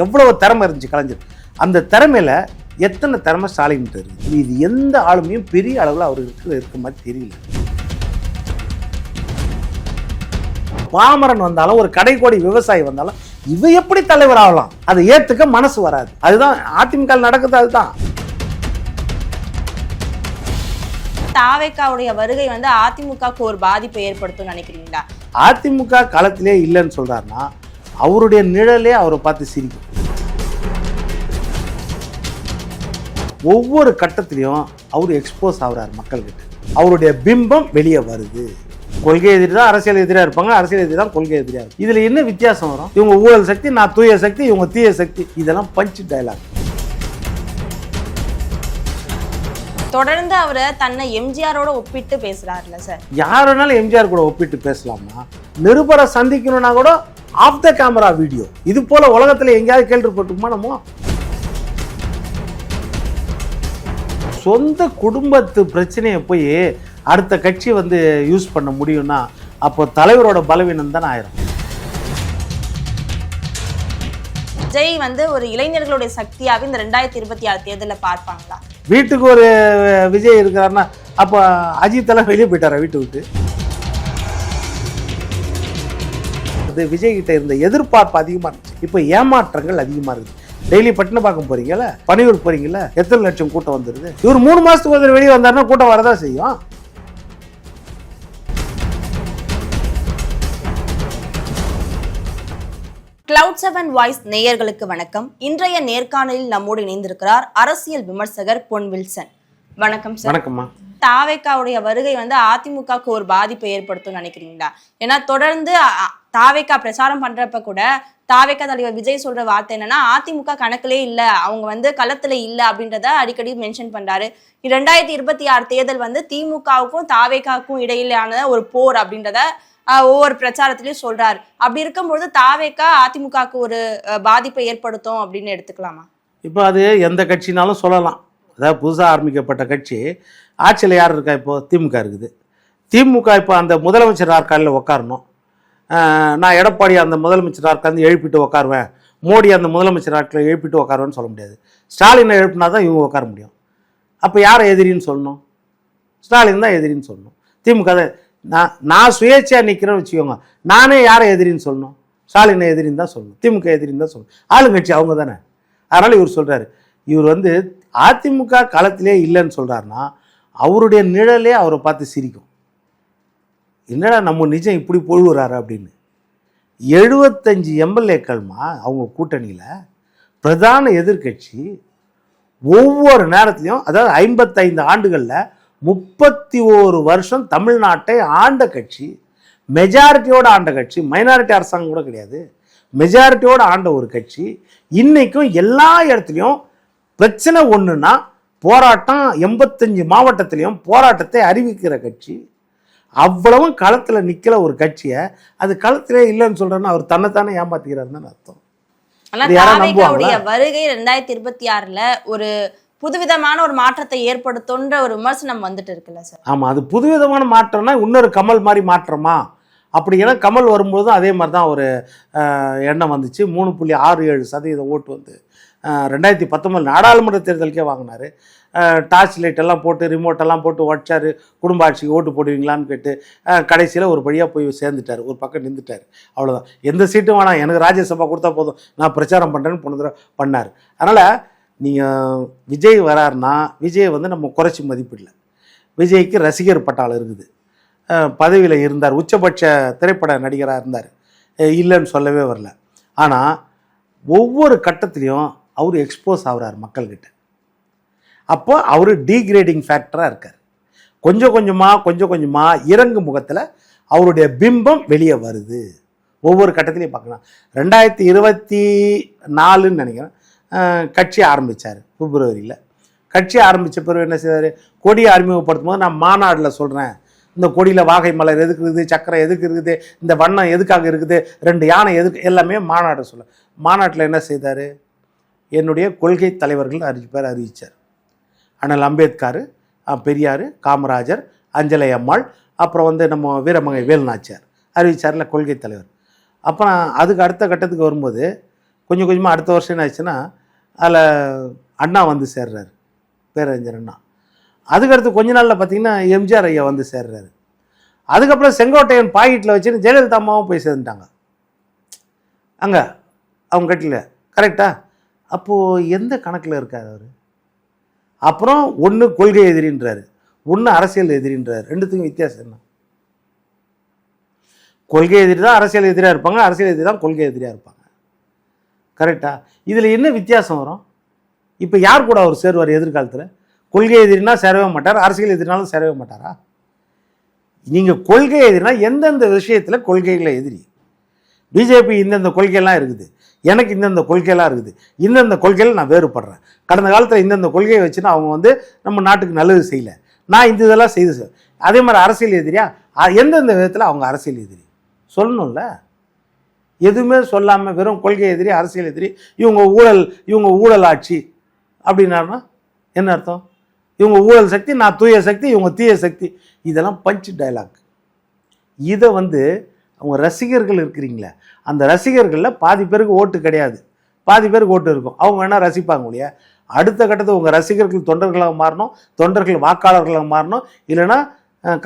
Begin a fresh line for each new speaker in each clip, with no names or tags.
எவ்வளவு திறமை இருந்துச்சு கலைஞர். அந்த திறமையில எத்தனை திறமை ஸ்டாலின் இருக்கு. இது எந்த ஆளுமையும் பெரிய அளவில் அவருக்கு இருக்க மாதிரி தெரியல. பாமரன் வந்தாலும் ஒரு கடைக்கோடி விவசாயி வந்தாலும் இவ எப்படி தலைவர் ஆகலாம், அதை ஏத்துக்க மனசு வராது. அதுதான் அதிமுக நடக்குது. அதுதான்
தாவேக்காவுடைய வருகை வந்து அதிமுகவுக்கு ஒரு பாதிப்பை ஏற்படுத்தும் நினைக்கிறீங்களா?
அதிமுக களத்திலே இல்லைன்னு சொல்றாருன்னா அவருடைய நிழலே அவரை பார்த்து சிரிக்கும். ஒவ்வொரு கட்டத்திலையும் அவர் எக்ஸ்போஸ் ஆகுறாரு மக்கள்கிட்ட. அவருடைய பிம்பம் வெளியே வருது. கொள்கை எதிரி தான் அரசியல் எதிராக இருப்பாங்க, அரசியல் எதிரி தான் கொள்கை எதிராக இருக்கும். இதுல என்ன வித்தியாசம் வரும்? இவங்க ஊழல் சக்தி, நான் தூய சக்தி, இவங்க தீய சக்தி. இதெல்லாம் பஞ்ச் டயலாக்.
தொடர்ந்து அவரை தன்னை எம்ஜிஆரோட ஒப்பிட்டு பேசுறாருல்ல சார்.
யார் வேணாலும் எம்ஜிஆர் கூட ஒப்பிட்டு பேசலாமா? நிருபரை சந்திக்கணும்னா கூட ஆஃப் த கேமரா வீடியோ. இது போல உலகத்துல எங்கேயாவது கேள்விப்பட்டிருக்குமா? நம்ம சொந்த குடும்பத்து பிரச்சனையை போய் அடுத்த கட்சி வந்து யூஸ் பண்ண முடியும்னா அப்போ தலைவரோட பலவீனம் தானே ஆயிரும்.
விஜய் வந்து ஒரு இளைஞர்களுடைய சக்தியாக இந்த 2026 தேர்தலில் பார்ப்பாங்களா?
வீட்டுக்கு ஒரு விஜய் இருக்கிறாருன்னா அப்போ அஜித் எல்லாம் வெளியே போயிட்டாரா வீட்டு விட்டு? விஜய் கிட்ட இருந்த எதிர்பார்ப்பு அதிகமா இருந்துச்சு. இப்போ ஏமாற்றங்கள் அதிகமா இருக்கு. டெய்லி பட்டினப்பாக்கம் போறீங்கல்ல, பணியூர் போறீங்கல்ல, எத்தனை லட்சம் கூட்டம் வந்துருது. இவர் 3 மாசத்துக்கு ஒரு வெளியே வந்தாருன்னா கூட்டம் வரதான் செய்யும்.
Cloud7 வாய்ஸ் நேயர்களுக்கு வணக்கம். இன்றைய நேர்காணலில் நம்மோடு இணைந்திருக்கிறார் அரசியல் விமர்சகர் பொன் வில்சன். வணக்கம் சார்.
வணக்கம்மா.
தாவேக்காவுடைய வருகை வந்து அதிமுகவுக்கு ஒரு பாதிப்பை ஏற்படுத்தும் நினைக்கிறீங்களா? ஏன்னா தொடர்ந்து தாவேக்கா பிரச்சாரம் பண்றப்ப கூட தாவேக்கா தலைவர் விஜய் சொல்ற வார்த்தை என்னன்னா, அதிமுக கணக்கிலே இல்ல, அவங்க வந்து களத்துல இல்ல அப்படின்றத அடிக்கடி மென்ஷன் பண்றாரு. 2026 தேர்தல் வந்து திமுகவுக்கும் தாவேக்காவுக்கும் இடையிலான ஒரு போர் அப்படின்றத ஒவ்வொரு பிரச்சாரத்திலயும் சொல்றாரு. அப்படி இருக்கும்போது தாவேக்கா அதிமுகவுக்கு ஒரு பாதிப்பை ஏற்படுத்தும் அப்படின்னு எடுத்துக்கலாமா?
இப்போ அது எந்த கட்சினாலும் சொல்லலாம். அதாவது புதுசாக ஆரம்பிக்கப்பட்ட கட்சி ஆட்சியில் யார் இருக்கா? இப்போ திமுக இருக்குது. திமுக இப்போ அந்த முதலமைச்சர் நாற்காலில் உட்காரணும். நான் எடப்பாடி அந்த முதலமைச்சர் நாற்காலி எழுப்பிட்டு உட்காருவேன், மோடி அந்த முதலமைச்சர் நாட்களில் எழுப்பிட்டு உட்காருவேன்னு சொல்ல முடியாது. ஸ்டாலினை எழுப்பினா தான் இவங்க உட்கார முடியும். அப்போ யாரை எதிரின்னு சொல்லணும்? ஸ்டாலின் தான் எதிரின்னு சொல்லணும். திமுக தான். நான் சுயேட்சையாக நிற்கிறேன்னு வச்சுக்கோங்க, நானே யாரை எதிரின்னு சொல்லணும்? ஸ்டாலினை எதிரின்னு தான் சொல்லணும், திமுக எதிரின்னு தான் சொல்லணும். ஆளுங்கட்சி அவங்க தானே. அதனால் இவர் சொல்கிறாரு, இவர் வந்து அதிமுக களத்திலே இல்லைன்னு சொல்கிறாருன்னா அவருடைய நிழலே அவரை பார்த்து சிரிக்கும். என்னடா நம்ம நிஜம் இப்படி பொழுவுறாரு அப்படின்னு. 75 எம்எல்ஏக்கள்மா அவங்க கூட்டணியில் பிரதான எதிர்கட்சி. ஒவ்வொரு நேரத்துலையும், அதாவது 55 ஆண்டுகளில் 31 வருஷம் தமிழ்நாட்டை ஆண்ட கட்சி, மெஜாரிட்டியோட ஆண்ட கட்சி, மைனாரிட்டி அரசாங்கம் கூட கிடையாது, மெஜாரிட்டியோட ஆண்ட ஒரு கட்சி. இன்னைக்கும் எல்லா இடத்துலையும் பிரச்சனை ஒன்றுனா போராட்டம். 85 மாவட்டத்திலையும் போராட்டத்தை அறிவிக்கிற கட்சி. அவ்வளவும் களத்தில் நிற்கிற ஒரு கட்சியை அது களத்திலே இல்லைன்னு சொல்றேன்னா அவர் தன்னைத்தானே ஏமாத்திக்கிறாருன்னு அர்த்தம்.
வருகை 2026 ஒரு புதுவிதமான ஒரு மாற்றத்தை ஏற்படுத்தும்ன்ற ஒரு விமர்சனம் வந்துட்டு இருக்குல்ல சார்? ஆமா,
அது புதுவிதமான மாற்றம்னா இன்னொரு கமல் மாதிரி மாற்றமா? அப்படின்னா கமல் வரும்போதும் அதே மாதிரி தான் ஒரு எண்ணம் வந்துச்சு. 3.67% ஓட்டு வந்து 2019 நாடாளுமன்ற தேர்தலுக்கே வாங்கினார். டார்ச் லைட் எல்லாம் போட்டு ரிமோட்டெல்லாம் போட்டு உடச்சார். குடும்ப ஆட்சிக்கு ஓட்டு போடுவீங்களான்னு கேட்டு கடைசியில் ஒரு வழியாக போய் சேர்ந்துட்டார், ஒரு பக்கம் நின்றுட்டார். அவ்வளோதான். எந்த சீட்டும் வேணாம், எனக்கு ராஜ்யசபா கொடுத்தா போதும், நான் பிரச்சாரம் பண்ணுறேன்னு போன தடவை பண்ணார். அதனால் நீங்கள் விஜய் வராருன்னா விஜயை வந்து நம்ம குறைச்சி மதிப்பிடல. விஜய்க்கு ரசிகர் பட்டாளம் இருக்குது. பதவியில் இருந்தார், உச்சபட்ச திரைப்பட நடிகராக இருந்தார், இல்லைன்னு சொல்லவே வரல. ஆனால் ஒவ்வொரு கட்டத்திலையும் அவர் எக்ஸ்போஸ் ஆகுறார் மக்கள்கிட்ட. அப்போ அவர் டீக்ரேடிங் ஃபேக்டராக இருக்கார். கொஞ்சம் கொஞ்சமாக இறங்கு முகத்தில் அவருடைய பிம்பம் வெளியே வருது. ஒவ்வொரு கட்டத்திலையும் பார்க்கலாம். 2024 நினைக்கிறேன் கட்சி ஆரம்பித்தார். பிப்ரவரியில் கட்சி ஆரம்பித்த பிறகு என்ன செய்தார்? கொடியை அறிமுகப்படுத்தும் போது நான் மாநாட்டில் சொல்கிறேன், இந்த கொடியில் வாகை மலர் எதுக்கு இருக்குது, சக்கரை எதுக்கு இருக்குது, இந்த வண்ணம் எதுக்காக இருக்குது, 2 யானை எதுக்கு, எல்லாமே மாநாடு சொல்ல. மாநாட்டில் என்ன செய்தார்? என்னுடைய கொள்கை தலைவர்கள் அறிவித்தார். அண்ணல் அம்பேத்கர், பெரியார், காமராஜர், அஞ்சலை அம்மாள், அப்புறம் வந்து நம்ம வீரமங்கை வேலுநாச்சியார் அறிவிச்சார்ல கொள்கை தலைவர். அப்புறம் அதுக்கு அடுத்த கட்டத்துக்கு வரும்போது கொஞ்சம் கொஞ்சமாக அடுத்த வருஷம் என்ன ஆச்சுன்னா அதில் அண்ணா வந்து சேர்றாரு, பேரறிஞர் அண்ணா. அதுக்கடுத்து கொஞ்ச நாளில் பார்த்தீங்கன்னா எம்ஜிஆர் ஐயா வந்து சேர்றாரு. அதுக்கப்புறம் செங்கோட்டையன் பாக்கெட்டில் வச்சுன்னு ஜெயலலிதா அம்மாவும் போய் சேர்ந்துட்டாங்க அங்கே அவங்க கட்சியில். கரெக்டா? அப்போது எந்த கணக்கில் இருக்கார் அவர்? அப்புறம் ஒன்று கொள்கை எதிரின்றாரு, ஒன்று அரசியல் எதிரின்றாரு. ரெண்டுத்துக்கும் வித்தியாசம் என்ன? கொள்கை எதிரி தான் அரசியல் எதிரியாக இருப்பாங்க, அரசியல் எதிரி தான் கொள்கை எதிரியாக இருப்பாங்க. கரெக்டா? இதில் என்ன வித்தியாசம் வரும்? இப்போ யார் கூட அவர் சேருவார் எதிர்காலத்தில்? கொள்கை எதிரினா சேரவே மாட்டார், அரசியல் எதிரினாலும் சேரவே மாட்டாரா? நீங்கள் கொள்கை எதிரினா எந்தெந்த விஷயத்தில் கொள்கைகளை எதிரி? பிஜேபி இந்தந்த கொள்கையெல்லாம் இருக்குது, எனக்கு இந்தந்த கொள்கையெல்லாம் இருக்குது, இந்தந்த கொள்கையில் நான் வேறுபடுறேன், கடந்த காலத்தில் இந்தந்த கொள்கையை வச்சுன்னா அவங்க வந்து நம்ம நாட்டுக்கு நல்லது செய்யலை, நான் இந்த இதெல்லாம் செய்து. அதே மாதிரி அரசியல் எதிரியா? எந்தெந்த விதத்தில் அவங்க அரசியல் எதிரி சொல்லணும்ல. எதுவுமே சொல்லாமல் வெறும் கொள்கை எதிரி, அரசியல் எதிரி, இவங்க ஊழல் ஆட்சி அப்படின்னா என்ன அர்த்தம்? இவங்க ஊழல் சக்தி, நான் தூய சக்தி, இவங்க தீய சக்தி. இதெல்லாம் பஞ்ச் டயலாக். இதை வந்து அவங்க ரசிகர்கள் இருக்கிறீங்களே, அந்த ரசிகர்களில் பாதி பேருக்கு ஓட்டு கிடையாது, பாதி பேருக்கு ஓட்டு இருக்கும், அவங்க வேணால் ரசிப்பாங்க இல்லையா? அடுத்த கட்டத்தை உங்கள் ரசிகர்கள் தொண்டர்களாக மாறணும், தொண்டர்கள் வாக்காளர்களாக மாறணும், இல்லைன்னா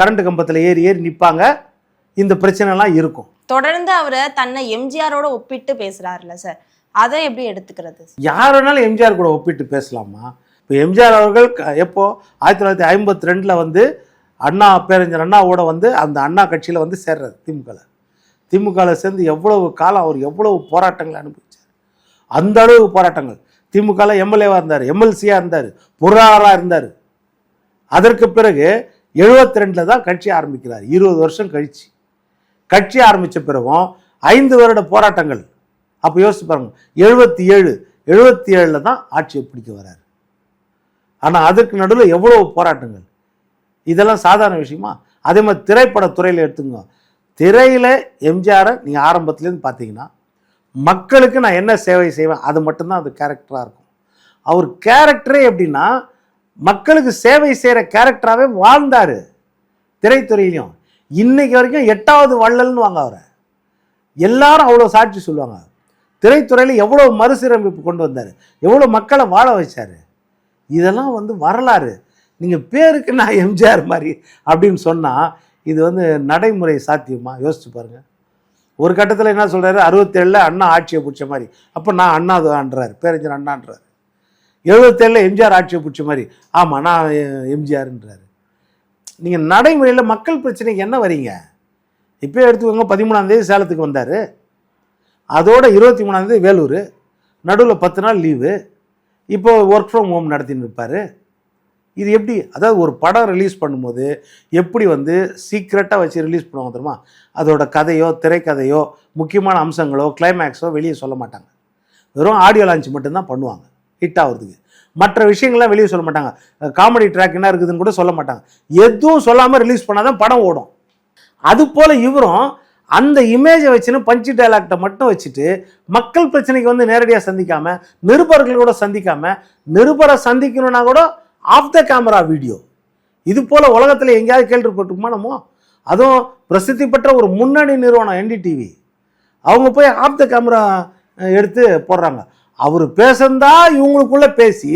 கரண்ட் கம்பத்தில் ஏறி நிற்பாங்க. இந்த பிரச்சனைலாம் இருக்கும்.
தொடர்ந்து அவரை தன்னை எம்ஜிஆரோட ஒப்பிட்டு பேசுறாருல்ல சார், அதை எப்படி எடுத்துக்கிறது?
யார் வேணாலும் எம்ஜிஆர் கூட ஒப்பிட்டு பேசலாமா? இப்போ எம்ஜிஆர் அவர்கள் எப்போ 1952 வந்து அண்ணா, பேரறிஞர் அண்ணாவோட வந்து அந்த அண்ணா கட்சியில் வந்து சேர்றாரு திமுகவில் சேர்ந்து எவ்வளவு காலம் அவர் எவ்வளவு போராட்டங்களை அனுபவிச்சார். அந்த அளவு போராட்டங்கள். திமுகவில் எம்எல்ஏவாக இருந்தார், எம்எல்சியாக இருந்தார், பொருளாளராக இருந்தார். அதற்கு பிறகு 72 தான் கட்சி ஆரம்பிக்கிறார். 20 வருஷம் கழிச்சு கட்சி ஆரம்பித்த பிறகும் 5 வருட போராட்டங்கள். அப்போ யோசிச்சு பாருங்க, 77 தான் ஆட்சியை பிடிக்க வர்றாரு. ஆனால் அதுக்கு நடுவில் எவ்வளோ போராட்டங்கள். இதெல்லாம் சாதாரண விஷயமா? அதே மாதிரி திரைப்படத்துறையில் எடுத்துங்க. திரையில் எம்ஜிஆரை நீங்கள் ஆரம்பத்துலேருந்து பார்த்தீங்கன்னா மக்களுக்கு நான் என்ன சேவை செய்வேன் அது மட்டும்தான் அது கேரக்டராக இருக்கும். அவர் கேரக்டரே எப்படின்னா மக்களுக்கு சேவை செய்கிற கேரக்டராகவே வாழ்ந்தார் திரைத்துறையிலையும். இன்னைக்கு வரைக்கும் 8வது வள்ளல்னு வாங்க அவரை எல்லாரும் அவ்வளோ சாட்சி சொல்லுவாங்க. திரைத்துறையில் எவ்வளோ மறுசீரமைப்பு கொண்டு வந்தார், எவ்வளோ மக்களை வாழ வச்சார். இதெல்லாம் வந்து வரலாறு. நீங்கள் பேருக்கு நான் எம்ஜிஆர் மாதிரி அப்படின்னு சொன்னால் இது வந்து நடைமுறை சாத்தியமா? யோசிச்சு பாருங்கள். ஒரு கட்டத்தில் என்ன சொல்கிறாரு, 67 அண்ணா ஆட்சியை பிடிச்ச மாதிரி, அப்போ நான் அண்ணான்றார், பேரறிஞர் அண்ணான்றார். 77 எம்ஜிஆர் ஆட்சியை பிடிச்ச மாதிரி, ஆமாம் நான் எம்ஜிஆர்ன்றார். நீங்கள் நடைமுறையில் மக்கள் பிரச்சனைக்கு என்ன வரீங்க? இப்போ எடுத்துக்கோங்க, 13ஆம் தேதி சேலத்துக்கு வந்தார், அதோட 23ஆம் தேதி வேலூர், நடுவில் 10 நாள் லீவு. இப்போ ஒர்க் ஃப்ரம் ஹோம் நடத்தின்னு இருப்பார். இது எப்படி? அதாவது ஒரு படம் ரிலீஸ் பண்ணும்போது எப்படி வந்து சீக்ரெட்டாக வச்சு ரிலீஸ் பண்ணுவாங்க தெரியுமா? அதோட கதையோ திரைக்கதையோ முக்கியமான அம்சங்களோ கிளைமேக்ஸோ வெளியே சொல்ல மாட்டாங்க. வெறும் ஆடியோ லான்ச் மட்டும்தான் பண்ணுவாங்க ஹிட் ஆகிறதுக்கு. மற்ற விஷயங்கள்லாம் வெளியே சொல்ல மாட்டாங்க. காமெடி ட்ராக் என்ன இருக்குதுன்னு கூட சொல்ல மாட்டாங்க. எதுவும் சொல்லாமல் ரிலீஸ் பண்ணால் தான் படம் ஓடும். அதுபோல் இவரும் அந்த இமேஜை வச்சுன்னு பஞ்சு டைலாக்டை மட்டும் வச்சுட்டு மக்கள் பிரச்சனைக்கு வந்து நேரடியாக சந்திக்காமல், நிருபர்களோட சந்திக்காமல், நிருபரை சந்திக்கணும்னா கூட ஆஃப் த கேமரா வீடியோ. இது போல் உலகத்தில் எங்கேயாவது கேள்விப்பட்டிருக்குமா நம்ம? அதுவும் பிரசித்தி பெற்ற ஒரு முன்னணி நிறுவனம் NDTV, அவங்க போய் ஆஃப் த கேமரா எடுத்து போடுறாங்க. அவர் பேசுந்தா இவங்களுக்குள்ளே பேசி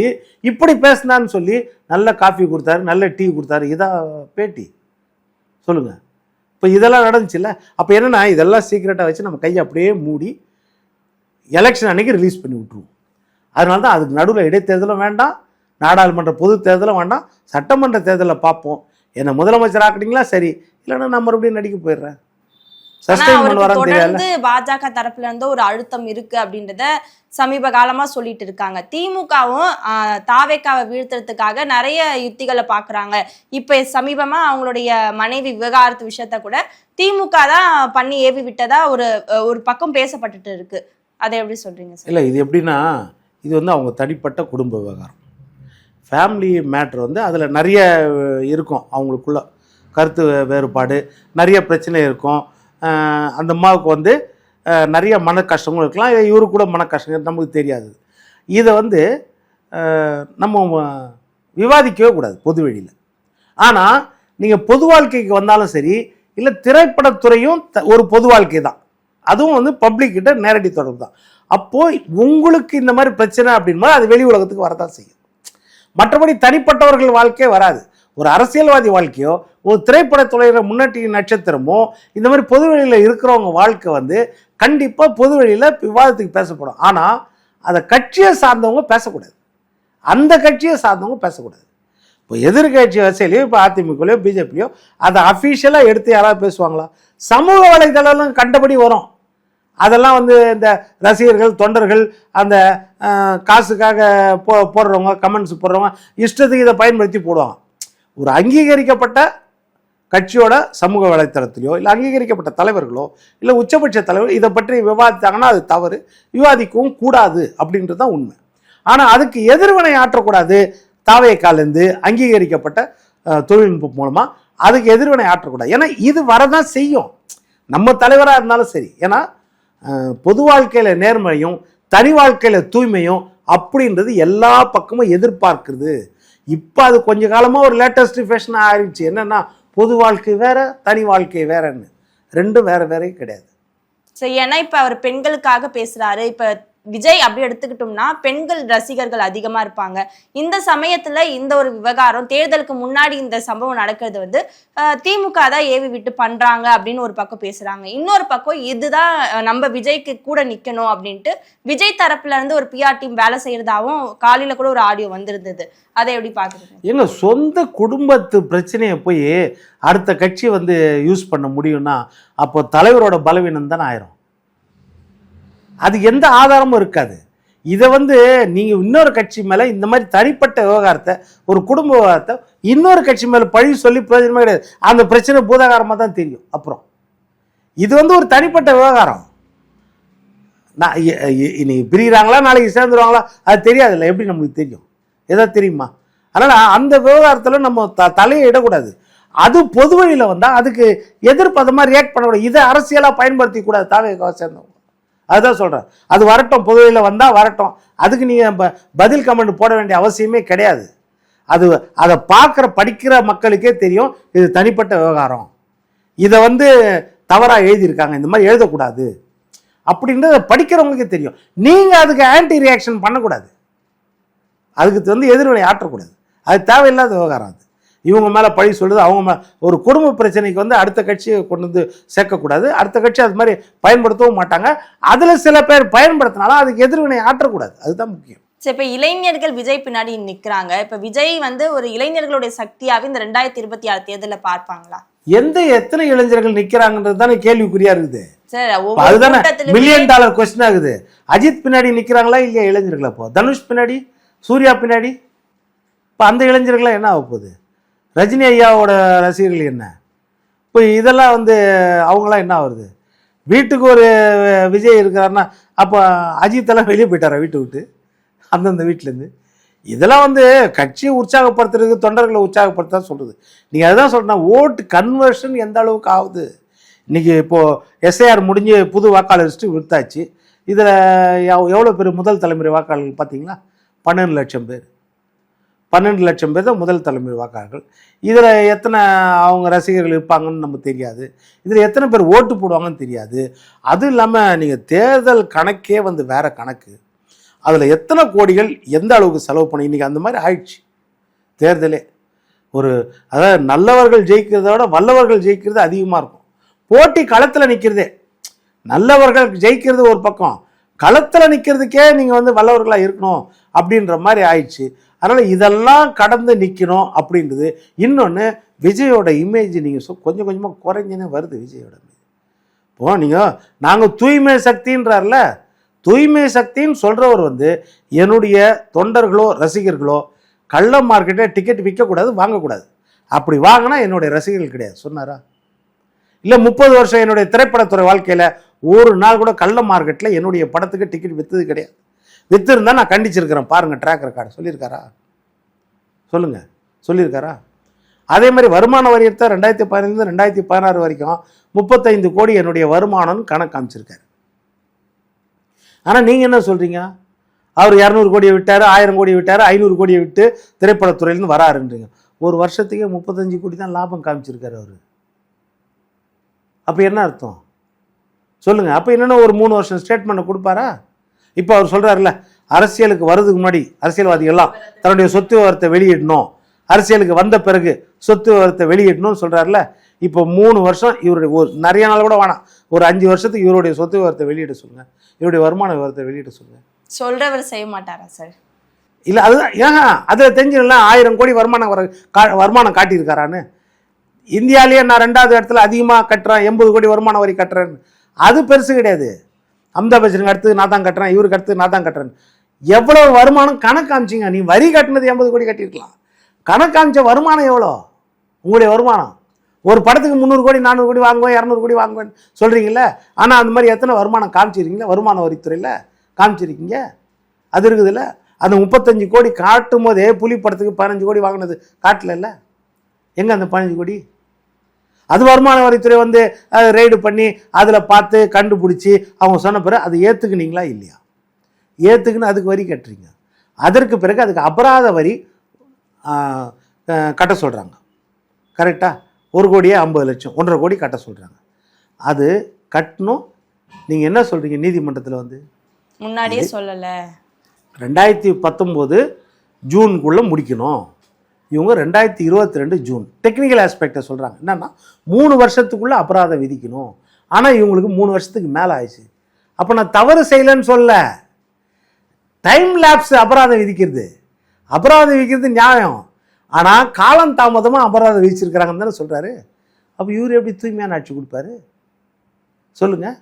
இப்படி பேசினான்னு சொல்லி நல்ல காஃபி கொடுத்தாரு, நல்ல டீ கொடுத்தாரு. இதான் பேட்டி சொல்லுங்கள். இப்போ இதெல்லாம் நடந்துச்சுல்ல. அப்போ என்னென்னா இதெல்லாம் சீக்கிரட்டாக வச்சு நம்ம கையை அப்படியே மூடி எலெக்ஷன் அன்றைக்கி ரிலீஸ் பண்ணி விட்ருவோம். அதனால தான் அதுக்கு நடுவில் இடைத்தேர்தலும் வேண்டாம், நாடாளுமன்ற பொது தேர்தலும் வேண்டாம், சட்டமன்ற தேர்தலில் பார்ப்போம். என்ன முதலமைச்சர் ஆக்குறீங்களா சரி, இல்லைன்னா நான் மறுபடியும் நடிக்க போயிடுறேன்.
தொடர்ந்து பாஜக தரப்புல இருந்து ஒரு அழுத்தம் இருக்கு அப்படின்றத சமீப காலமா சொல்லிட்டு இருக்காங்க. திமுகவும் தாவேக்காவை வீழ்த்துறதுக்காக நிறைய யுத்திகளை பாக்குறாங்க. இப்ப சமீபமா அவங்களுடைய மனைவி விவகாரத்து விஷயத்த கூட திமுக தான் பண்ணி ஏவி விட்டதா ஒரு பக்கம் பேசப்பட்டுட்டு இருக்கு. அதை எப்படி சொல்றீங்க சார்?
இல்லை, இது எப்படின்னா இது வந்து அவங்க தனிப்பட்ட குடும்ப விவகாரம், ஃபேமிலி மேட்ரு. வந்து அதில் நிறைய இருக்கும், அவங்களுக்குள்ள கருத்து வேறுபாடு, நிறைய பிரச்சனை இருக்கும். அந்த அம்மாவுக்கு வந்து நிறைய மன கஷ்டங்களும் இருக்கலாம், இவருக்கு கூட மன கஷ்டங்கள் நமக்கு தெரியாது. இதை வந்து நம்ம விவாதிக்கவே கூடாது பொது வெளியில். ஆனால் நீங்கள் பொது வாழ்க்கைக்கு வந்தாலும் சரி, இல்லை திரைப்படத்துறையும் ஒரு பொது வாழ்க்கை தான், அதுவும் வந்து பப்ளிக்கிட்ட நேரடி தொடர்பு தான். அப்போது உங்களுக்கு இந்த மாதிரி பிரச்சனை அப்படின்போது அது வெளி உலகத்துக்கு வரதான் செய்யும். மற்றபடி தனிப்பட்டவர்கள் வாழ்க்கையே வராது. ஒரு அரசியல்வாதி வாழ்க்கையோ ஒரு திரைப்படத்துறையில முன்னணி நட்சத்திரமோ இந்த மாதிரி பொது வழியில் இருக்கிறவங்க வாழ்க்கை வந்து கண்டிப்பாக பொது வழியில் விவாதத்துக்கு பேசப்படும். ஆனால் அதை கட்சியை சார்ந்தவங்க பேசக்கூடாது, அந்த கட்சியை சார்ந்தவங்க பேசக்கூடாது. இப்போ எதிர்கட்சி வரிசையிலையோ இப்போ அதிமுகலையோ பிஜேபிலையோ அதை அஃபீஷியலாக எடுத்து யாராவது பேசுவாங்களா? சமூக வலைதளம் கண்டபடி வரும். அதெல்லாம் வந்து இந்த ரசிகர்கள் தொண்டர்கள் அந்த காசுக்காக போடுறவங்க கமெண்ட்ஸ் போடுறவங்க இஷ்டத்துக்கு இதை பயன்படுத்தி போடுவாங்க. ஒரு அங்கீகரிக்கப்பட்ட கட்சியோட சமூக வலைத்தளத்திலையோ இல்லை அங்கீகரிக்கப்பட்ட தலைவர்களோ இல்லை உச்சபட்ச தலைவர் இதை பற்றி விவாதித்தாங்கன்னா அது தவறு, விவாதிக்கவும் கூடாது அப்படின்றது தான் உண்மை. ஆனால் அதுக்கு எதிர்வினை ஆற்றக்கூடாது. தாவேக்காலேருந்து அங்கீகரிக்கப்பட்ட தொழில்நுட்பம் மூலமாக அதுக்கு எதிர்வினை ஆற்றக்கூடாது. ஏன்னா இது வரதான் செய்யும், நம்ம தலைவராக இருந்தாலும் சரி. ஏன்னா பொது வாழ்க்கையில் நேர்மையும் தனி வாழ்க்கையில் தூய்மையும் அப்படின்றது எல்லா பக்கமும் எதிர்பார்க்குறது. இப்போ அது கொஞ்ச காலமாக ஒரு லேட்டஸ்ட் ஃபேஷனாக ஆயிடுச்சு. என்னென்னா பொது வாழ்க்கை வேற தனி வாழ்க்கை வேறன்னு, ரெண்டும் வேற வேறே கிடையாது.
சரி, ஏன்னா இப்போ அவர் பெண்களுக்காக பேசுறாரு. இப்போ விஜய் அப்படி எடுத்துக்கிட்டோம்னா பெண்கள் ரசிகர்கள் அதிகமா இருப்பாங்க. இந்த சமயத்துல இந்த ஒரு விவகாரம் தேர்தலுக்கு முன்னாடி இந்த சம்பவம் நடக்கிறது வந்து திமுக தான் ஏவி விட்டு பண்றாங்க அப்படின்னு ஒரு பக்கம் பேசுறாங்க. இன்னொரு பக்கம் இதுதான் நம்ம விஜய்க்கு கூட நிக்கணும் அப்படின்ட்டு விஜய் தரப்புல இருந்து ஒரு பிஆர் டீம் வேலை செய்யறதாவும் காலையில கூட ஒரு ஆடியோ வந்திருந்தது. அதை எப்படி பாக்குறீங்க?
எங்க சொந்த குடும்பத்து பிரச்சனையை போய் அடுத்த கட்சி வந்து யூஸ் பண்ண முடியும்னா அப்போ தலைவரோட பலவீனம் தானே ஆயிரும். அது எந்த ஆதாரமும் இருக்காது. இதை வந்து நீங்கள் இன்னொரு கட்சி மேலே இந்த மாதிரி தனிப்பட்ட விவகாரத்தை ஒரு குடும்ப விவகாரத்தை இன்னொரு கட்சி மேலே பழி சொல்லி பிரயோஜனமே கிடையாது. அந்த பிரச்சனை பூதாகாரமாக தான் தெரியும். அப்புறம் இது வந்து ஒரு தனிப்பட்ட விவகாரம். நான் இன்னைக்கு பிரிகிறாங்களா நாளைக்கு சேர்ந்துருவாங்களா அது தெரியாதுல்ல, எப்படி நம்மளுக்கு தெரியும்? எதாவது தெரியுமா? அதனால் அந்த விவகாரத்தில் நம்ம தலையை இடக்கூடாது. அது பொது வழியில் வந்தால் அதுக்கு எதிர்ப்பதமாக ரியாக்ட் பண்ணக்கூடாது. இதை அரசியலாக பயன்படுத்தி கூடாது தாவேக்காவை சேர்ந்தவங்க. அதுதான் சொல்கிறேன். அது வரட்டும், பொதுவெளியில் வந்தால் வரட்டும். அதுக்கு நீங்கள் பதில் கமெண்ட் போட வேண்டிய அவசியமே கிடையாது. அதை பார்க்குற படிக்கிற மக்களுக்கே தெரியும் இது தனிப்பட்ட விவகாரம். இதை வந்து தவறாக எழுதியிருக்காங்க, இந்த மாதிரி எழுதக்கூடாது அப்படின்றது படிக்கிறவங்களுக்கே தெரியும். நீங்கள் அதுக்கு ஆன்டி ரியாக்ஷன் பண்ணக்கூடாது, அதுக்கு வந்து எதிர்வினை ஆற்றக்கூடாது. அது தேவையில்லாத விவகாரம். அது இவங்க மேலே பழி சொல்லுது, அவங்க மேலே ஒரு குடும்ப பிரச்சனைக்கு வந்து அடுத்த கட்சியை கொண்டு வந்து சேர்க்கக்கூடாது. அடுத்த கட்சி அது மாதிரி பயன்படுத்தவும் மாட்டாங்க. அதில் சில பேர் பயன்படுத்தினாலும் அதுக்கு எதிர்வினை ஆற்றக்கூடாது. அதுதான் முக்கியம்.
சரி, இப்போ இளைஞர்கள் விஜய் பின்னாடி நிற்கிறாங்க. இப்போ விஜய் வந்து ஒரு இளைஞர்களுடைய சக்தியாகவே இந்த 2026 தேர்தலில் பார்ப்பாங்களா?
எத்தனை இளைஞர்கள் நிற்கிறாங்கன்றது தானே கேள்விக்குறியா இருக்குது.
சார்
அதுதானே மில்லியன் டாலர் கொஸ்டின் ஆகுது. அஜித் பின்னாடி நிற்கிறாங்களா இல்லையா இளைஞர்களா? இப்போ தனுஷ் பின்னாடி, சூர்யா பின்னாடி, இப்போ அந்த இளைஞர்கள்லாம் என்ன ஆக போகுது? ரஜினி ஐயாவோட ரசிகர்கள் என்ன? இப்போ இதெல்லாம் வந்து அவங்களாம் என்ன ஆகுது? வீட்டுக்கு ஒரு விஜய் இருக்கிறாருன்னா அப்போ அஜித்தெல்லாம் வெளியே போயிட்டாரா வீட்டை விட்டு, அந்தந்த வீட்டிலேருந்து? இதெல்லாம் வந்து கட்சியை உற்சாகப்படுத்துறதுக்கு தொண்டர்களை உற்சாகப்படுத்த சொல்கிறது. நீங்கள் அதுதான் சொல்கிறேன், ஓட்டு கன்வர்ஷன் எந்த அளவுக்கு ஆகுது. இன்றைக்கி இப்போது எஸ்ஐஆர் முடிஞ்சு புது வாக்காளர் லிஸ்ட்டு விடுத்தாச்சு. இதில் எவ்வளோ பேர் முதல் தலைமுறை வாக்காளர்கள் பார்த்தீங்களா? 12 லட்சம் பேர். 12 லட்சம் பேர் தான் முதல் தலைமுறை வாக்காளர்கள். இதில் எத்தனை அவங்க ரசிகர்கள் இருப்பாங்கன்னு நமக்கு தெரியாது. இதில் எத்தனை பேர் ஓட்டு போடுவாங்கன்னு தெரியாது. அதுவும் இல்லாமல் நீங்கள் தேர்தல் கணக்கே வந்து வேறு கணக்கு. அதில் எத்தனை கோடிகள் எந்த அளவுக்கு செலவு பண்ணி இன்றைக்கி அந்த மாதிரி ஆயிடுச்சு தேர்தலே. அதாவது நல்லவர்கள் ஜெயிக்கிறத விட வல்லவர்கள் ஜெயிக்கிறது அதிகமாக இருக்கும். போட்டி களத்தில் நிற்கிறதே, நல்லவர்கள் ஜெயிக்கிறது ஒரு பக்கம், களத்தில் நிற்கிறதுக்கே நீங்கள் வந்து வல்லவர்களாக இருக்கணும் அப்படின்ற மாதிரி ஆயிடுச்சு. அதனால் இதெல்லாம் கடந்து நிற்கணும் அப்படின்றது. இன்னொன்று, விஜயோட இமேஜ் நீங்கள் கொஞ்சம் கொஞ்சமாக குறைஞ்சினே வருது விஜயோட. இப்போ நீங்கள் நாங்கள் தூய்மை சக்தின்றார்ல, தூய்மை சக்தின்னு சொல்கிறவர் வந்து என்னுடைய தொண்டர்களோ ரசிகர்களோ கள்ள மார்க்கெட்டை டிக்கெட் விற்கக்கூடாது, வாங்கக்கூடாது. அப்படி வாங்கினா என்னுடைய ரசிகர்கள் கிடையாது சொன்னாரா? இல்லை 30 வருஷம் என்னுடைய திரைப்படத்துறை வாழ்க்கையில் ஒரு நாள் கூட கள்ள மார்க்கெட்டில் என்னுடைய படத்துக்கு டிக்கெட் விற்றது கிடையாது. விற்றுருந்தா நான் கண்டிச்சிருக்கிறேன், பாருங்கள் ட்ராக் ரெக்கார்டு. சொல்லியிருக்காரா? சொல்லுங்கள், சொல்லியிருக்காரா? அதே மாதிரி வருமான வரியத்தை 2015 2016 வரைக்கும் 35 கோடி என்னுடைய வருமானம்னு கணக்கு காமிச்சிருக்காரு. ஆனால் நீங்கள் என்ன சொல்கிறீங்க? அவர் 200 கோடியை விட்டார், 1000 கோடியை விட்டார், 500 கோடியை விட்டு திரைப்படத்துறையிலேருந்து வராருன்றீங்க. ஒரு வருஷத்துக்கே 35 கோடி தான் லாபம் காமிச்சிருக்காரு அவர். அப்போ என்ன அர்த்தம் சொல்லுங்கள்? அப்போ என்னென்ன ஒரு 3 வருஷம் ஸ்டேட்மெண்ட்டை கொடுப்பாரா? இப்போ அவர் சொல்கிறாருல்ல, அரசியலுக்கு வர்றதுக்கு முன்னாடி அரசியல்வாதிகள்லாம் தன்னுடைய சொத்து விவரத்தை வெளியிடணும், அரசியலுக்கு வந்த பிறகு சொத்து விவரத்தை வெளியிடணும்னு சொல்கிறாருல. இப்போ 3 வருஷம் இவருடைய நிறைய நாள் கூட வேணாம், ஒரு 5 வருஷத்துக்கு இவருடைய சொத்து விவரத்தை வெளியிட சொல்லுங்கள், இவருடைய வருமான விவரத்தை வெளியிட சொல்லுங்கள்.
சொல்றவர் செய்ய மாட்டாரா சார்?
இல்லை, அதுதான் ஏன் அதில் தெரிஞ்சுக்கலாம் 1000 கோடி வருமானம் காட்டியிருக்காரான்னு. இந்தியாவிலேயே நான் 2வது இடத்துல அதிகமாக கட்டுறேன், 80 கோடி வருமான வரி கட்டுறேன்னு. அது பெருசு கிடையாது. அமிதாப் பச்சனுக்கு அடுத்து நான் தான் கட்டுறேன், இவருக்கு அடுத்து நான் தான் கட்டுறேன். எவ்வளோ வருமானம் கணக்கு காமிச்சிங்க. நீ வரி கட்டினது 80 கோடி கட்டியிருக்கலாம், கணக்கு காமிச்ச வருமானம் எவ்வளோ? உங்களுடைய வருமானம் ஒரு படத்துக்கு 300 கோடி 400 கோடி வாங்குவேன், 200 கோடி வாங்குவேன்னு சொல்கிறீங்கள. ஆனால் அந்த மாதிரி எத்தனை வருமானம் காமிச்சிருக்கீங்களா? வருமான வரித்துறையில் காமிச்சிருக்கீங்க. அது இருக்குதுல்ல. அந்த 35 கோடி காட்டும் போதே புலி படத்துக்கு 15 கோடி வாங்கினது காட்டல. எங்கே அந்த 15 கோடி? அது வருமான வரித்துறை வந்து ரெய்டு பண்ணி அதில் பார்த்து கண்டுபிடிச்சி அவங்க சொன்ன பிறகு அதை ஏற்றுக்குனீங்களா இல்லையா? ஏற்றுக்குன்னு அதுக்கு வரி கட்டுறீங்க. அதற்கு பிறகு அதுக்கு அபராத வரி கட்ட சொல்கிறாங்க. கரெக்டாக 1 கோடியே 50 லட்சம், 1.5 கோடி கட்ட சொல்கிறாங்க. அது கட்டணும். நீங்கள் என்ன சொல்கிறீங்க நீதிமன்றத்தில் வந்து?
முன்னாடியே சொல்லலை,
2019 ஜூனுக்குள்ளே முடிக்கணும். இவங்க 2022 ஜூன். டெக்னிக்கல் ஆஸ்பெக்டை சொல்கிறாங்க என்னன்னா 3 வருஷத்துக்குள்ளே அபராதம் விதிக்கணும். ஆனால் இவங்களுக்கு 3 வருஷத்துக்கு மேலே ஆயிடுச்சு. அப்போ நான் தவறு செய்யலைன்னு சொல்ல, டைம் லேப்ஸ் அபராதம் விதிக்கிறது, அபராதம் விதிக்கிறது நியாயம். ஆனால் காலம் தாமதமாக அபராதம் விதிச்சிருக்கிறாங்கன்னு தானே சொல்கிறாரு. அப்போ இவர் எப்படி தூய்மையான ஆட்சி கொடுப்பாரு சொல்லுங்கள்?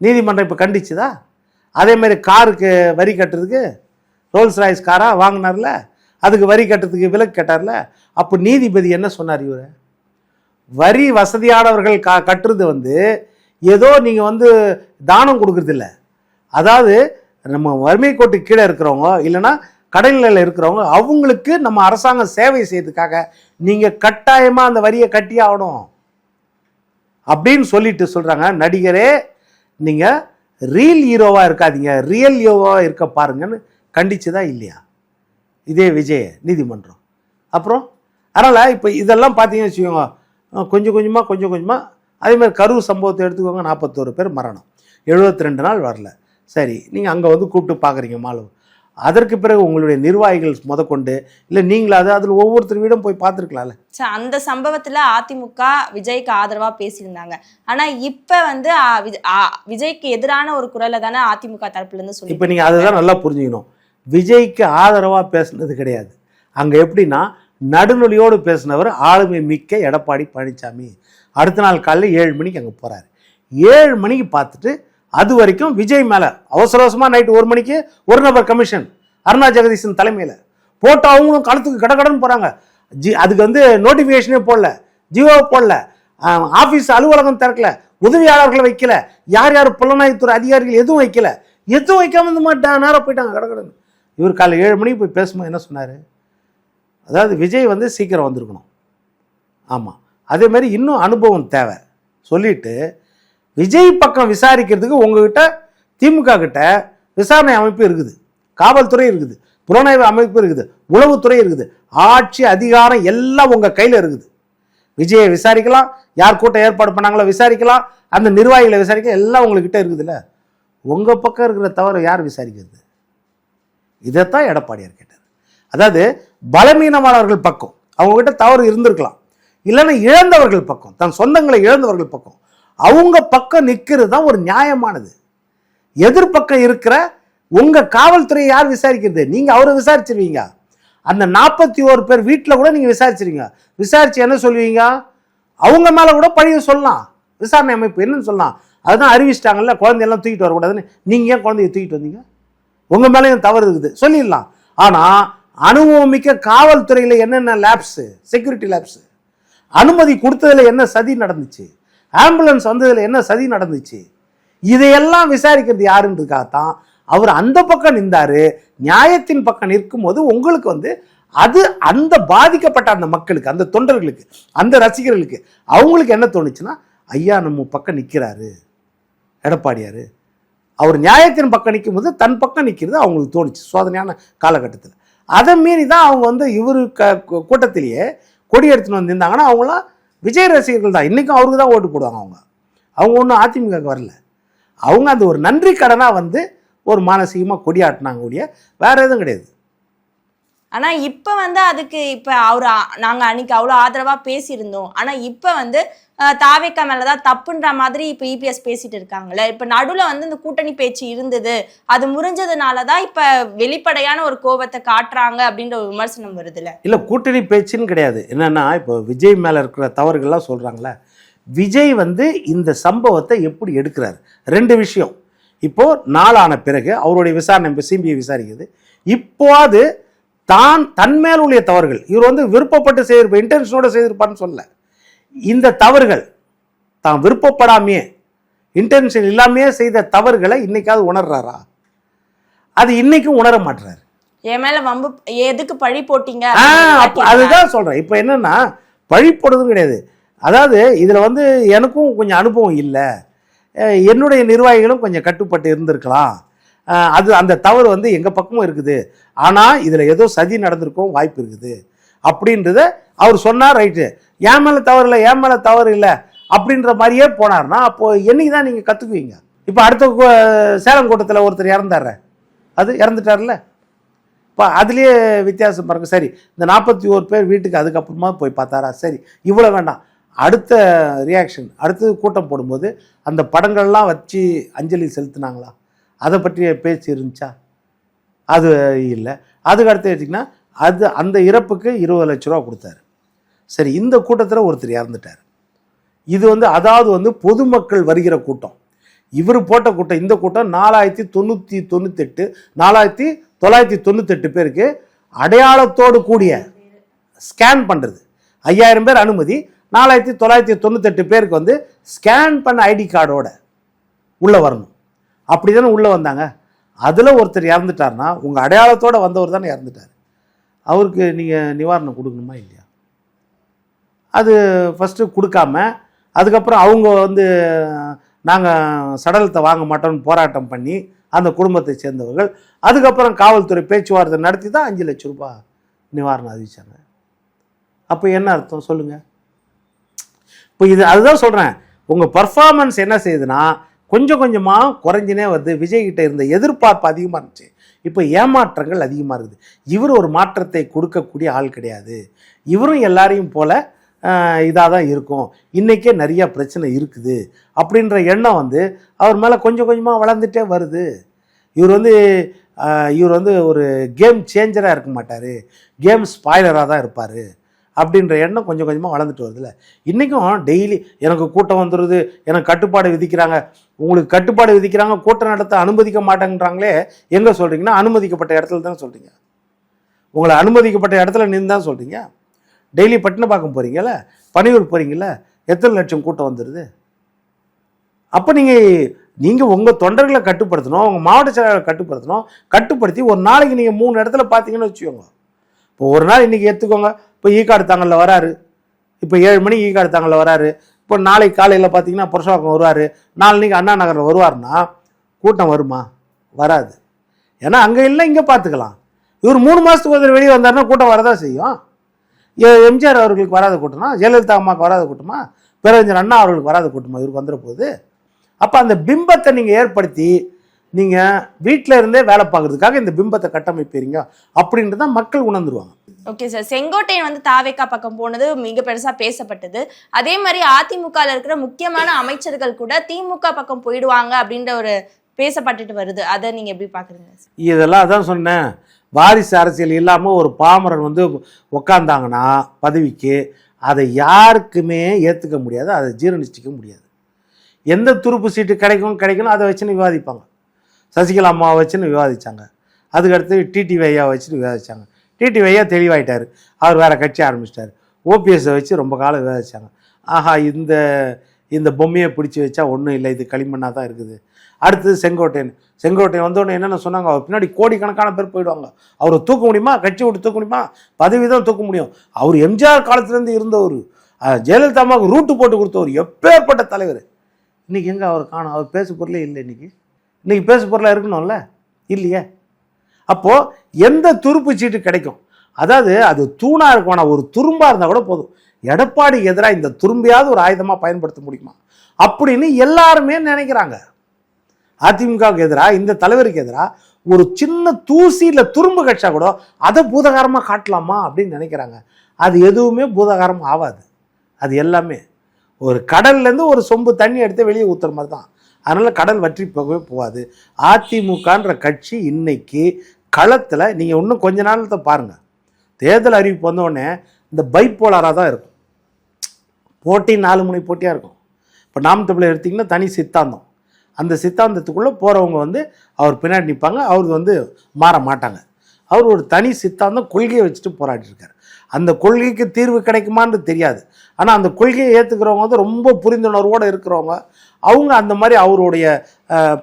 நீதிமன்றம் இப்போ கண்டிச்சுதா? அதேமாதிரி காருக்கு வரி கட்டுறதுக்கு ரோல்ஸ் ராய்ஸ் காராக வாங்கினார்ல, அதுக்கு வரி கட்டுறதுக்கு விலக்கு கேட்டார்ல. அப்போ நீதிபதி என்ன சொன்னார்? இவர் வரி வசதியானவர்கள் கட்டுறது வந்து ஏதோ நீங்கள் வந்து தானம் கொடுக்குறதில்ல. அதாவது நம்ம வறுமை கோட்டு கீழே இருக்கிறவங்க இல்லைன்னா கடல்நிலையில் இருக்கிறவங்க அவங்களுக்கு நம்ம அரசாங்கம் சேவை செய்யறதுக்காக நீங்கள் கட்டாயமாக அந்த வரியை கட்டி ஆகணும் அப்படின்னு சொல்லிட்டு சொல்கிறாங்க. நடிகரே நீங்கள் ரியல் ஹீரோவாக இருக்காதீங்க, ரியல் ஹீரோவாக இருக்க பாருங்கன்னு கண்டிச்சுதா இல்லையா இதே விஜய் நீதிமன்றம்? அப்புறம் அதனால் இப்போ இதெல்லாம் பார்த்தீங்கன்னு வச்சுக்கோங்க, கொஞ்சம் கொஞ்சமாக அதேமாதிரி கரூர் சம்பவத்தை எடுத்துக்கோங்க. 41 பேர் மரணம், 72 நாள் வரல. சரி, நீங்கள் அங்கே வந்து கூப்பிட்டு பார்க்குறீங்க மாலு. அதற்கு பிறகு உங்களுடைய நிர்வாகிகள் முதற்கொண்டு இல்லை நீங்களாவது அதில் ஒவ்வொருத்தர் வீடும் போய் பார்த்துருக்கலாம்ல.
சார், அந்த சம்பவத்தில் அதிமுக விஜய்க்கு ஆதரவாக பேசியிருந்தாங்க. ஆனால் இப்போ வந்து விஜய்க்கு எதிரான ஒரு குரலை தானே அதிமுக தரப்புலேருந்து சொல்லி. இப்போ
நீங்கள் அதுதான் நல்லா புரிஞ்சுக்கணும். விஜய்க்கு ஆதரவாக பேசுனது கிடையாது. அங்கே எப்படின்னா நடுநொலியோடு பேசினவர் ஆளுமை மிக்க எடப்பாடி பழனிசாமி. அடுத்த நாள் காலையில் 7 மணிக்கு அங்கே போகிறாரு. 7 மணிக்கு பார்த்துட்டு அது வரைக்கும் விஜய் மேலே அவசரமாக நைட்டு 1 மணிக்கு ஒரு நபர் கமிஷன் அருணா ஜெகதீசன் தலைமையில் போட்டு அவங்களும் களத்துக்கு கடகடன்னு போகிறாங்க. அதுக்கு வந்து நோட்டிஃபிகேஷனே போடல, ஜியோ போடல, ஆஃபீஸ் அலுவலகம் திறக்கல, உதவியாளர்களை வைக்கல, யார் யார் புலனாய்வுத்துறை அதிகாரிகள் எதுவும் வைக்கல, எதுவும் வைக்காம இந்த மாதிரி நேரம் போயிட்டாங்க கடகடன்னு. இவர் காலை 7 மணிக்கு போய் பேசும்போது என்ன சொன்னார்? அதாவது விஜய் வந்து சீக்கிரம் வந்திருக்கணும். ஆமாம், அதே மாதிரி இன்னும் அனுபவம் தேவை சொல்லிட்டு விஜய் பக்கம் விசாரிக்கிறதுக்கு உங்ககிட்ட திமுக கிட்ட விசாரணை அமைப்பு இருக்குது, காவல்துறை இருக்குது, புலனாய்வு அமைப்பு இருக்குது, உளவுத்துறை இருக்குது, ஆட்சி அதிகாரம் எல்லாம் உங்கள் கையில் இருக்குது. விஜயை விசாரிக்கலாம், யார் கூட்டம் ஏற்பாடு பண்ணாங்களோ விசாரிக்கலாம், அந்த நிர்வாகிகளை விசாரிக்க எல்லாம் உங்ககிட்ட இருக்குதுல்ல. உங்கள் பக்கம் இருக்கிற தவறு யார் விசாரிக்கிறது? இதைத்தான் எடப்பாடியார் கேட்டார். அதாவது பலவீனமானவர்கள் பக்கம் அவங்ககிட்ட தவறு இருந்திருக்கலாம், இல்லைன்னா இழந்தவர்கள் பக்கம், தன் சொந்தங்களை இழந்தவர்கள் பக்கம் அவங்க பக்கம் நிற்கிறது தான் ஒரு நியாயமானது. எதிர்பக்கம் இருக்கிற உங்க காவல்துறையை யார் விசாரிக்கிறது? நீங்க அவரை விசாரிச்சிருவீங்க. அந்த 41 பேர் வீட்டில் கூட நீங்க விசாரிச்சிருவீங்க. விசாரிச்சு என்ன சொல்லுவீங்க? அவங்க மேல கூட பழிய சொல்லலாம். விசாரணை அமைப்பு என்னன்னு சொல்லலாம்? அதுதான் அறிவிச்சிட்டாங்கல்ல, குழந்தையெல்லாம் தூக்கிட்டு வரக்கூடாதுன்னு. நீங்க ஏன் குழந்தைய தூக்கிட்டு வந்தீங்க? உங்க மேலேயும் தவறு இருக்குது சொல்லிடலாம். ஆனா அனுபவமிக்க காவல்துறையில என்னென்ன லேப்ஸ், செக்யூரிட்டி லேப்ஸ், அனுமதி கொடுத்ததுல என்ன சதி நடந்துச்சு, ஆம்புலன்ஸ் வந்ததுல என்ன சதி நடந்துச்சு, இதையெல்லாம் விசாரிக்கிறது யாருன்றதுக்காகத்தான் அவர் அந்த பக்கம் நின்றாரு. நியாயத்தின் பக்கம் நிற்கும் போது உங்களுக்கு வந்து அது அந்த பாதிக்கப்பட்ட அந்த மக்களுக்கு, அந்த தொண்டர்களுக்கு, அந்த ரசிகர்களுக்கு அவங்களுக்கு என்ன தோணுச்சுன்னா, ஐயா நம்ம பக்கம் நிற்கிறாரு எடப்பாடியாரு, அவர் நியாயத்தின் பக்கம் நிற்கும் போது தன் பக்கம் நிற்கிறது அவங்களுக்கு தோணுச்சு சோதனையான காலகட்டத்தில். அதை மீறி தான் அவங்க வந்து இவரு கூட்டத்திலேயே கொடி எடுத்துன்னு வந்திருந்தாங்கன்னா அவங்களாம் விஜய் ரசிகர்கள் தான். இன்றைக்கும் அவருக்கு தான் ஓட்டு போடுவாங்க. அவங்க ஒன்றும் அதிமுக வரல. அவங்க அந்த ஒரு நன்றி கடனாக வந்து ஒரு மானசீகமாக கொடியாட்டினாங்க ஒழிய வேற எதுவும் கிடையாது.
ஆனா இப்ப வந்து அதுக்கு இப்ப அவரு நாங்க அன்னைக்கு அவ்வளவு ஆதரவா பேசியிருந்தோம். ஆனா இப்ப வந்து தாவேக்கா மேலதான் தப்புன்ற மாதிரி இப்ப இபிஎஸ் பேசிட்டு இருக்காங்கல்ல. இப்ப நடுவுல வந்து இந்த கூட்டணி பேச்சு இருந்தது, அது முறிஞ்சதுனாலதான் இப்ப வெளிப்படையான ஒரு கோபத்தை காட்டுறாங்க அப்படின்ற ஒரு விமர்சனம் வருதுல்ல.
இல்லை, கூட்டணி பேச்சுன்னு கிடையாது. என்னன்னா இப்போ விஜய் மேல இருக்கிற தவறுகள்லாம் சொல்றாங்களே, விஜய் வந்து இந்த சம்பவத்தை எப்படி எடுக்கிறார்? ரெண்டு விஷயம். இப்போ நாளான பிறகு அவருடைய விசாரணை சிபிஐ விசாரிக்குது. இப்போது தன் மேல் உள்ள தவறுகள் இவர் வந்து விருப்பப்பட்டு செய்திருப்பார், இன்டென்ஷனோட செய்திருப்பார்னு சொல்ல. இந்த தவறுகள் தான் விருப்பப்படாமையே இன்டென்ஷன் இல்லாமையே செய்த தவறுகளை இன்னைக்காவது உணர்றாரா? அது இன்னைக்கும் உணர மாட்டாரு.
என் மேல வம்பு எதுக்கு பழி போட்டீங்க
அதுதான் சொல்றேன். இப்ப என்னன்னா பழி போடுறதும் கிடையாது. அதாவது இதுல வந்து எனக்கும் கொஞ்சம் அனுபவம் இல்லை, என்னுடைய நிர்வாகிகளும் கொஞ்சம் கட்டுப்பட்டு இருந்திருக்கலாம், அது அந்த தவறு வந்து எங்க பக்கமும் இருக்குது, ஆனா இதுல ஏதோ சதி நடந்திருக்கும் வாய்ப்பு இருக்குது அப்படின்றத அவர் சொன்னார். ரைட்டு, என் மேல தவறு இல்லை, என் மேல தவறு இல்லை அப்படின்ற மாதிரியே போனார்னா அப்போ என்னைக்கு தான் நீங்க கத்துக்குவீங்க? இப்ப அடுத்த சேலம் கூட்டத்தில் ஒருத்தர் இறந்தார், அது இறந்துட்டார்ல. இப்போ அதுலேயே வித்தியாசம் பாருங்க. சரி, இந்த 41 பேர் வீட்டுக்கு அதுக்கப்புறமா போய் பார்த்தாரா? சரி, இவ்வளோ வேண்டாம். அடுத்த ரியாக்ஷன், அடுத்தது கூட்டம் போடும்போது அந்த படங்கள்லாம் வச்சு அஞ்சலி செலுத்தினாங்களா? அதை பற்றிய பேச்சு இருந்துச்சா? அது இல்லை. அதுக்கு அடுத்து வச்சிங்கன்னா அது அந்த இறப்புக்கு 20 லட்ச ரூபா கொடுத்தாரு. சரி, இந்த கூட்டத்தில் ஒருத்தர் இறந்துட்டார். இது வந்து அதாவது வந்து பொதுமக்கள் வருகிற கூட்டம், இவர் போட்ட கூட்டம். இந்த கூட்டம் 4998 பேருக்கு அடையாளத்தோடு கூடிய ஸ்கேன் பண்ணுறது. 5000 பேர் அனுமதி, 4998 பேருக்கு வந்து ஸ்கேன் பண்ண ஐடி கார்டோட உள்ளே வரணும். அப்படி தானே உள்ளே வந்தாங்க. அதில் ஒருத்தர் இறந்துட்டார்னா உங்கள் அடையாளத்தோடு வந்தவர் தானே இறந்துட்டார். அவருக்கு நீங்கள் நிவாரணம் கொடுக்கணுமா இல்லையா? அது ஃபஸ்ட்டு கொடுக்காம அதுக்கப்புறம் அவங்க வந்து நாங்கள் சடலத்தை வாங்க மாட்டோம்னு போராட்டம் பண்ணி அந்த குடும்பத்தை சேர்ந்தவர்கள் அதுக்கப்புறம் காவல்துறை பேச்சுவார்த்தை நடத்தி தான் 5 லட்சம் ரூபாய் நிவாரணம் அறிவிச்சாங்க. அப்போ என்ன அர்த்தம் சொல்லுங்கள்? இப்போ இது அதுதான் சொல்கிறேன், உங்கள் பர்ஃபார்மன்ஸ் என்ன செய்யுதுன்னா கொஞ்சம் கொஞ்சமாக குறைஞ்சினே வருது. விஜய்கிட்ட இருந்த எதிர்பார்ப்பு அதிகமாக இருந்துச்சு, இப்போ ஏமாற்றங்கள் அதிகமாக இருக்குது. இவர் ஒரு மாற்றத்தை கொடுக்கக்கூடிய ஆள் கிடையாது. இவரும் எல்லாரையும் போல இதாக தான் இருக்கும், இன்றைக்கே நிறைய பிரச்சனை இருக்குது அப்படின்ற எண்ணம் வந்து அவர் மேலே கொஞ்சம் கொஞ்சமாக வளர்ந்துட்டே வருது. இவர் வந்து ஒரு கேம் சேஞ்சராக இருக்க மாட்டார், கேம் ஸ்பாய்லராக தான் இருப்பார் அப்படின்ற எண்ணம் கொஞ்சம் கொஞ்சமாக வளர்ந்துட்டு வருதுல்ல. இன்றைக்கும் டெய்லி எனக்கு கூட்டம் வந்துடுது, எனக்கு கட்டுப்பாடு விதிக்கிறாங்க. உங்களுக்கு கட்டுப்பாடு விதிக்கிறாங்க, கூட்டம் நடத்த அனுமதிக்க மாட்டேங்கிறாங்களே, எங்கே சொல்கிறீங்கன்னா அனுமதிக்கப்பட்ட இடத்துல தான் சொல்கிறீங்க. உங்களை அனுமதிக்கப்பட்ட இடத்துல நின்று தான் சொல்கிறீங்க. டெய்லி பட்டினப்பாக்கம் போகிறீங்கள, பணியூர் போகிறீங்கள, எத்தனை லட்சம் கூட்டம் வந்துடுது? அப்போ நீங்கள் உங்கள் தொண்டர்களை கட்டுப்படுத்தணும், உங்கள் மாவட்ட செயலாளர்களை கட்டுப்படுத்தணும். கட்டுப்படுத்தி ஒரு நாளைக்கு நீங்கள் 3 இடத்துல பார்த்தீங்கன்னு வச்சுக்கோங்க. இப்போ ஒரு நாள் இன்றைக்கி எடுத்துக்கோங்க, இப்போ ஈக்காடு தாங்கலில் வராரு, இப்போ 7 மணி ஈக்காடு தாங்கலில் வராரு, இப்போ நாளைக்கு காலையில் பார்த்தீங்கன்னா புருஷவாக்கம் வருவார், நாளைக்கு அண்ணா நகரில் வருவார்னா கூட்டம் வருமா? வராது. ஏன்னா அங்கே இல்லை, இங்கே பார்த்துக்கலாம். இவர் 3 மாதத்துக்கு ஒரு வெளியே வந்தாருன்னா கூட்டம் வரதான் செய்யும். எம்ஜிஆர் அவர்களுக்கு வராத கூட்டமா? ஜெயலலிதா அம்மாவுக்கு வராத கூட்டமா? பேரறிஞர் அண்ணா அவர்களுக்கு வராத கூட்டமா இவருக்கு வந்துட போகுது? அப்போ அந்த பிம்பத்தை நீங்கள் ஏற்படுத்தி நீங்கள் வீட்டில் இருந்தே வேலை பார்க்குறதுக்காக இந்த பிம்பத்தை கட்டமைப்பீங்க அப்படின்றத மக்கள் உணர்ந்துருவாங்க.
ஓகே சார், செங்கோட்டையன் வந்து தாவேக்கா பக்கம் போனது மிக பெருசா பேசப்பட்டது. அதே மாதிரி அதிமுக இருக்கிற முக்கியமான அமைச்சர்கள் கூட திமுக பக்கம் போயிடுவாங்க அப்படின்ற ஒரு பேசப்பட்டுட்டு வருது. அதை நீங்க எப்படி பாக்குறீங்க?
இதெல்லாம் அதான் சொன்னேன், வாரிசு அரசியல் இல்லாமல் ஒரு பாமரன் வந்து உக்காந்தாங்கன்னா பதவிக்கு, அதை யாருக்குமே ஏற்றுக்க முடியாது, அதை ஜீரணிச்சிக்க முடியாது. எந்த துருப்பு சீட்டு கிடைக்கணும் அதை வச்சுன்னு விவாதிப்பாங்க. சசிகலா அம்மாவை வச்சுன்னு விவாதித்தாங்க, அதுக்கடுத்து டிடிவி ஐயா வச்சுன்னு விவாதித்தாங்க. டிடிவி ஐயா தெளிவாயிட்டார், அவர் வேறு கட்சி ஆரம்பிச்சிட்டார். ஓபிஎஸ்ஸை வச்சு ரொம்ப காலம் விவாதித்தாங்க. ஆஹா, இந்த பொம்மையை பிடிச்சி வச்சா ஒன்றும் இல்லை, இது களிமண்ணாக தான் இருக்குது. அடுத்தது செங்கோட்டையன் வந்தோடனே என்னென்ன சொன்னாங்க, அவர் பின்னாடி கோடிக்கணக்கான பேர் போயிடுவாங்க, அவரை தூக்க முடியுமா? கட்சி விட்டு தூக்க முடியுமா? பதவி தான் தூக்க முடியும். அவர் எம்ஜிஆர் காலத்துலேருந்து இருந்தவர், ஜெயலலிதா அம்மாவுக்கு ரூட்டு போட்டு கொடுத்தவர், எப்பேற்பட்ட தலைவர். இன்றைக்கி எங்கே அவர் காணும்? அவர் பேசு பொருளே இல்லை. இன்றைக்கி பேசு பொருளாக இருக்கணும்ல, இல்லையே. அப்போது எந்த துருப்பு சீட்டு கிடைக்கும், அதாவது அது தூணாக இருக்கும், ஒரு துரும்பாக இருந்தால் கூட போதும், எடப்பாடிக்கு எதிராக இந்த துரும்பியாவது ஒரு ஆயுதமாக பயன்படுத்த முடியுமா அப்படின்னு எல்லாருமே நினைக்கிறாங்க. அதிமுகவுக்கு எதிராக இந்த தலைவருக்கு எதிராக ஒரு சின்ன தூசியில் துரும்பு கட்சா கூட அதை பூதகாரமாக காட்டலாமா அப்படின்னு நினைக்கிறாங்க. அது எதுவுமே பூதகாரம் ஆகாது. அது எல்லாமே ஒரு கடல்லேருந்து ஒரு சொம்பு தண்ணி எடுத்து வெளியே ஊற்றுற மாதிரி தான். அதனால் கடல் வற்றி போகவே போகாது. அதிமுகன்ற கட்சி இன்னைக்கு களத்தில் நீங்கள் இன்னும் கொஞ்ச நாளத்தை பாருங்கள், தேர்தல் அறிவிப்பு வந்தோடனே இந்த பைப்போலாராக தான் இருக்கும். போட்டி 4 முனை போட்டியாக இருக்கும். இப்போ நாம் தமிழர் எடுத்திங்கன்னா தனி சித்தாந்தம், அந்த சித்தாந்தத்துக்குள்ளே போகிறவங்க வந்து அவர் பின்னாடி நிற்பாங்க, அவர் மாற மாட்டாங்க. அவர் ஒரு தனி சித்தாந்தம் கொள்கையை வச்சுட்டு போராடிருக்கார். அந்த கொள்கைக்கு தீர்வு கிடைக்குமான்னு தெரியாது. ஆனால் அந்த கொள்கையை ஏற்றுக்கிறவங்க ரொம்ப புரிந்துணர்வோடு இருக்கிறவங்க, அவங்க அந்த மாதிரி அவருடைய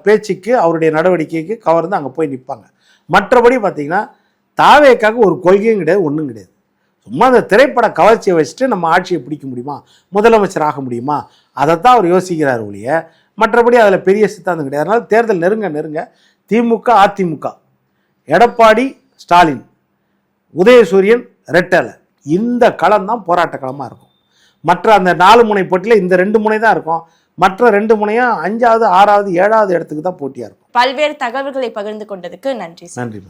பேச்சுக்கு அவருடைய நடவடிக்கைக்கு கவர்ந்து அங்கே போய் நிற்பாங்க. மற்றபடி பார்த்திங்கன்னா தாவேக்காக ஒரு கொள்கையும் கிடையாது, ஒன்றும் கிடையாது. சும்மா அந்த திரைப்பட கவர்ச்சியை வச்சுட்டு நம்ம ஆட்சியை பிடிக்க முடியுமா, முதலமைச்சர் ஆக முடியுமா, அதைத்தான் அவர் யோசிக்கிறார் ஒழிய மற்றபடி அதில் பெரிய சித்தாந்தம் கிடையாது. அதனால் தேர்தல் நெருங்க திமுக அதிமுக, எடப்பாடி ஸ்டாலின், உதயசூரியன் ரெட்டலை, இந்த களம் தான் போராட்ட களமாக இருக்கும். மற்ற அந்த 4 முனை போட்டியில் இந்த 2 முனை தான் இருக்கும். மற்ற 2 முனையும் 5வது 6வது 7வது இடத்துக்கு தான் போட்டியாக இருக்கும்.
பல்வேறு தகவல்களை பகிர்ந்து கொண்டதுக்கு நன்றி.
நன்றி.